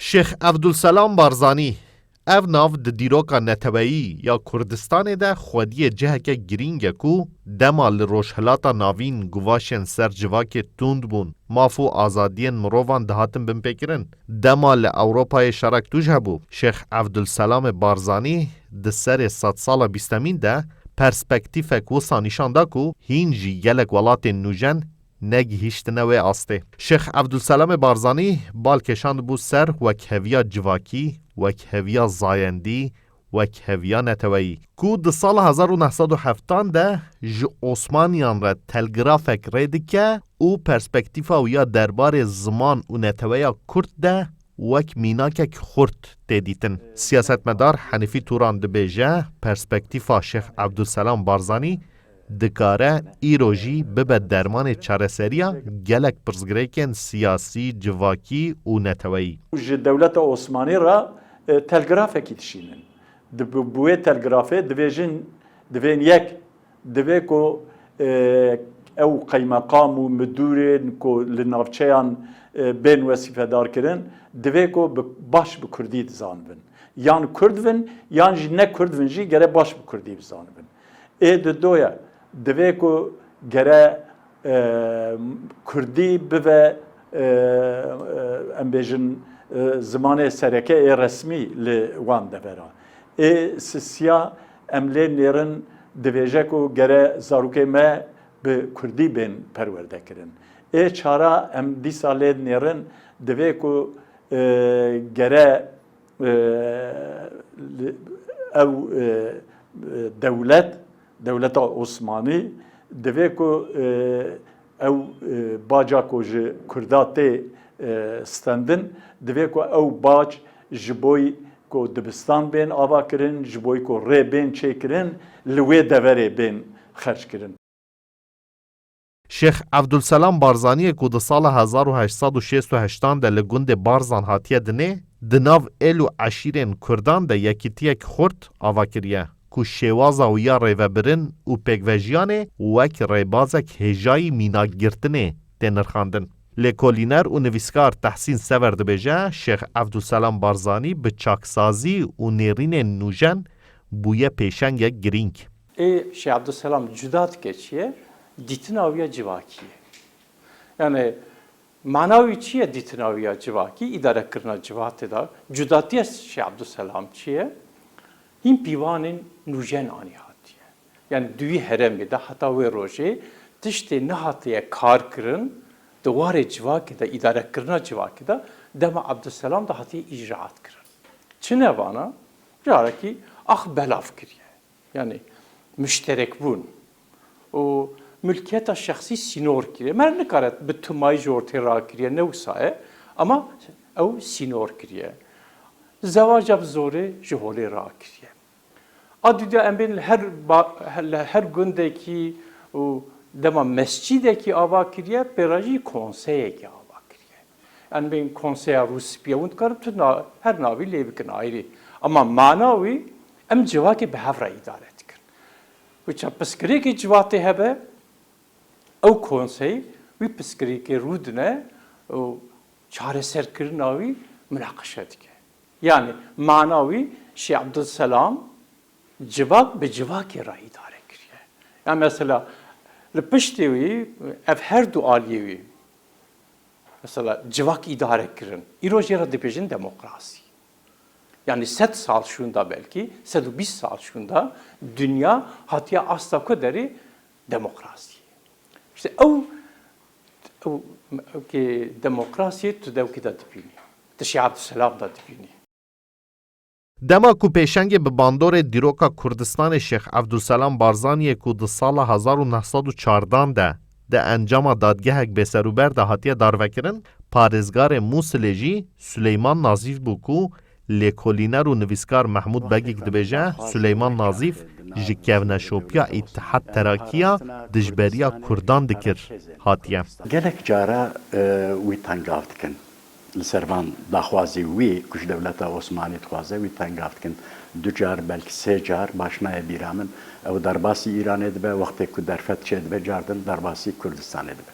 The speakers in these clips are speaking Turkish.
شیخ عبدالسلام بارزانی ev nav di dîroka neteweyî ya Kurdistanê de xwediyê ciheke girîng e ku dema li rojhilata navîn guvaşên ser civakê tund bûn, maf û azadiyên mirovan dihatin binpêkirin. Dema li Ewropayê şerek tûj hebû. Şêx Evdulselamê Barzanî di serê sedsala bîstemîn de perspektîfek wisa nîşan da ku hîn jî gelek welatên nûjen negihîştine wê astê. Şêx Evdulselamê Barzanî bal kêşand bû ser wek heviya civakî, wek heviya zayendî, wek heviya neteweyî. Ku di sala 1970 de ji Osmaniyan re telgrafek rê dike û perspektîfa wî ya derbarê ziman û neteweya Kurd de wek mînakek xurt tê dîtin. Siyasetmedar Henîfî Turan dibêje perspektîfa Şêx Evdulselam Barzanî dikare îro jî bibe dermanê çareseriya gelek pirsgirêkên siyasî, civakî û neteweyî. Ji dewleta Osmanî re telgrafekî dişînin. Bu wê telgrafê divên yek divê ku ew qeymeqam û müdûrên ku li navçeyan bên wesîfedar kirin, divê ku baş bi Kurdî dizanibin. Yan Kurd bin, yan jî ne Kurd bin jî gere baş bi Kurdî bizanibin. Di doya divê ku gere Kurdî bibe em bêjin zimanê serekeyê resmî li wan devera. Sisiya em lê nêrin dibêje ku gere zarokê me bi Kurdî bên perwerde kirin. Çara em dîsa lê nêrin divê ku gere ew dewleta Osmanî divê ku ew baca ku ji Kurda tê standin, divê ku ew bac ji boî ku dibistan bên ava kirin, ji boî ku rê bên çêkirin, li wê deverê bên xerç kirin. Şêx Evdulselam Barzaniyê ku di sala 1868 de li gundê Barzan hatiye dinê, di nav êl û eşîrên Kurdan de yekîtiyek xurt ava kiriye ku şêwaza wî ya rêvebirin û pêkvejiyanê wek rêbazek hêjayî mînagirtinê tê nirxandin. Lêkolîner û nivîskar Tehsîn Sever dibêje Şêx Evdulselam Barzanî bi çaksazî û nêrînên nûjen bûye pêşengek girîng. Şêx Evdulselam cuda dikeçiye dîtinawiya civakî ye. Yani manawî çi ye dîtinawiya civakî, îdarekirina civatê da cudatiya Şêx Evdulselam çi ye? Hîn pîvanên nûjen anî hatiye. Yani duyî heremê de heta wê rojê tiştê nehatiye kar kirin, di warê civakê de îdarekirina civakê de dema Evdulselam da hatiye îcraat kirin. Çi nevana? Carekî belav kiriye. Yani müşterek bûn. û mülkiyeta şexsî sînor kiriye. Mer nikare bi timayî ji ortê rakiriye ne wisa ye, ama ew sînor kiriye. Zewaca bi zorê ji holê rakiriye. Adûdiya em bên her gundekî û dema mescidekî ava kiriye, pêra jî konseyekî ava kiriye. Em bên konseya Rûspîya hûn dikarin her navî lê bikin ayrî. Ama mana wî em civakê bi hev re îdare dikin. Wî piskirêkê civatê hebe, ew konsey wî piskirêkê rû dine û çareserkirina wî münaqeşe dike. Yani mana wî Şêx Evdulselam civak bi civakê re îdare kiriye. Yani mesela li piştê wî ev her du aliyê wî mesela civak îdare kirin. Îro jê re dibêjin demokrasî. Yani 100 sal şunda belki, 120 sal şunda dünya hatiye asla kadarı demokrasi. İşte o ki demokrasi tu devki da dibini. Şêx Evdulselam da dibini. Dema ku pêşengê bi bandorê dîroka Kurdistanê Şêx Evdulselam Barzaniyê ku di sala 1914 de di encama dadgehek bêserûber de hatiye darvekirin, parêzgarê Musilê jî Süleyman Nazîf bû ku lêkolîner û nivîskar Mehmûd Begîk dibêje Süleyman Nazîf ji kevneşopiya İttihat Terakîya dijberiya Kurdan dikir hatiye. Gelek cara wî tengav dikin. Li ser van daxwazî wî ku ji dewleta Osmanî dixwaze wî tengav dikin. Du car belkî sê car başnaye bîra min ew derbasî Îranê dibe, wextê ku derfet çê dibe car din derbasî Kurdistanê dibe.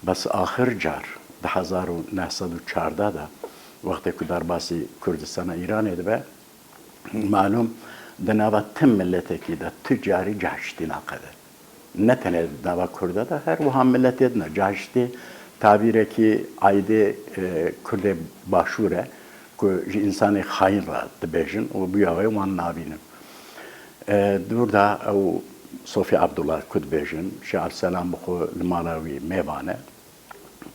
Bes axir car di 1914 da وقتی که درباسی کردستان ایران دبه معلوم دنوا تم ملتی که ده تجاری جهشتی ناقده نه تنه دنوا کرده ده هر وهم ملتی نه جهشتی تعبیره که عایده کرد باشوره که انسان خاین را دبیجن و بیاوی وان نابینن دور دا او صوفی عبدالله کد بیجن شعر سلام بخو المالاوی میوانه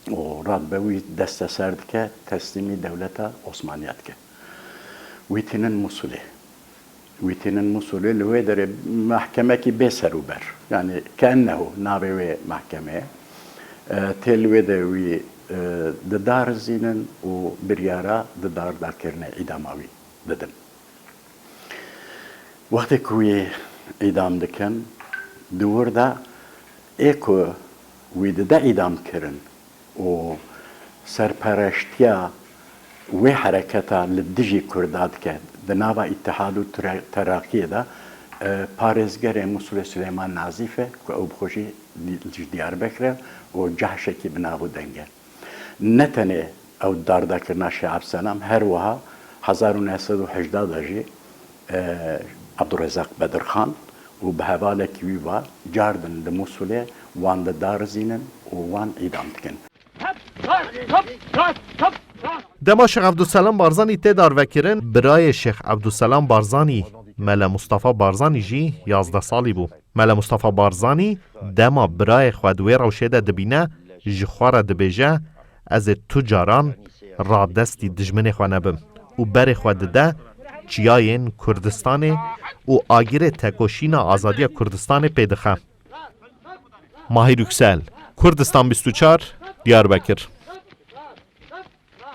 و راد بوی دست سرد که تسلیمی دولت عثمانیت که ویتینن مسئوله لوی در محکمه کی بسر و بر یعنی کانه نابوی محکمه تلوی دوی ددار زینن و بریارا ددار دکرنه اداموی ددن وقتی کوی ادام دکن دور دا اکو وی دا ادام کرن و سرپرشتیا و حرکتا لدجی کرداد که دناوا اتحاد و تراقی دا پارزگر مسئول سلیمان نازیفه که او بخوشی دیار بکره و جهشکی بنابو دنگه نتنه او دارده کرنا شعب سلام هر وها 1918 جی عبدالرزاق بدرخان و به حواله کیوی و جاردن لمسئوله وان دار زینن و وان ایدام دکن دما شیخ عبدالسلام بارزانی تدار وکرن برای شیخ عبدالسلام بارزانی ملا مصطفی بارزانی جی 11 سالی بو. ملا مصطفی بارزانی دما برای خودوی روشیده دبینه جخوار دبیجه از تجاران را دستی دجمن خوانه بم و بر خود ده چیاین کردستان و آگیر تکوشین آزادی کردستان پیدخه. ماهی رکسل کردستان 24 دیاربکر